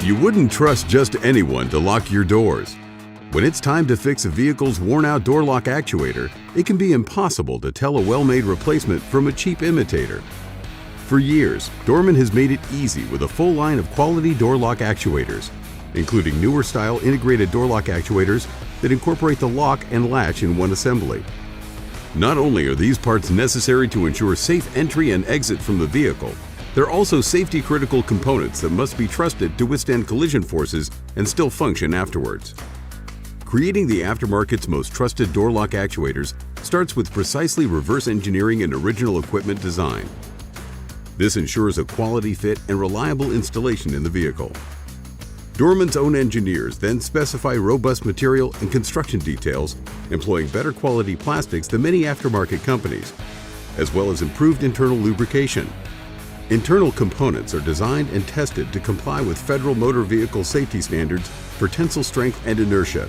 You wouldn't trust just anyone to lock your doors. When it's time to fix a vehicle's worn-out door lock actuator, it can be impossible to tell a well-made replacement from a cheap imitator. For years, Dorman has made it easy with a full line of quality door lock actuators, including newer style integrated door lock actuators that incorporate the lock and latch in one assembly. Not only are these parts necessary to ensure safe entry and exit from the vehicle, they're also safety-critical components that must be trusted to withstand collision forces and still function afterwards. Creating the aftermarket's most trusted door lock actuators starts with precisely reverse engineering and original equipment design. This ensures a quality fit and reliable installation in the vehicle. Dorman's own engineers then specify robust material and construction details, employing better quality plastics than many aftermarket companies, as well as improved internal lubrication. Internal components are designed and tested to comply with federal motor vehicle safety standards for tensile strength and inertia.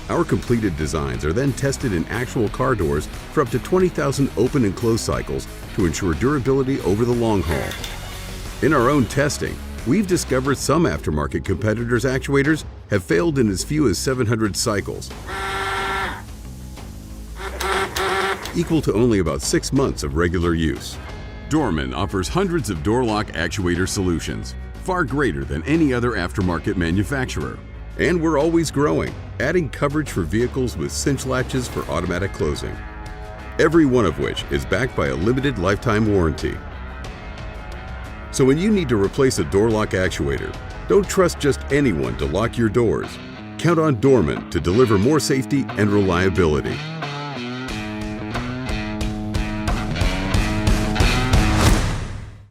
Our completed designs are then tested in actual car doors for up to 20,000 open and closed cycles to ensure durability over the long haul. In our own testing, we've discovered some aftermarket competitors' actuators have failed in as few as 700 cycles, equal to only about 6 months of regular use. Dorman offers hundreds of door lock actuator solutions, far greater than any other aftermarket manufacturer. And we're always growing, adding coverage for vehicles with cinch latches for automatic closing, every one of which is backed by a limited lifetime warranty. So when you need to replace a door lock actuator, don't trust just anyone to lock your doors. Count on Dorman to deliver more safety and reliability.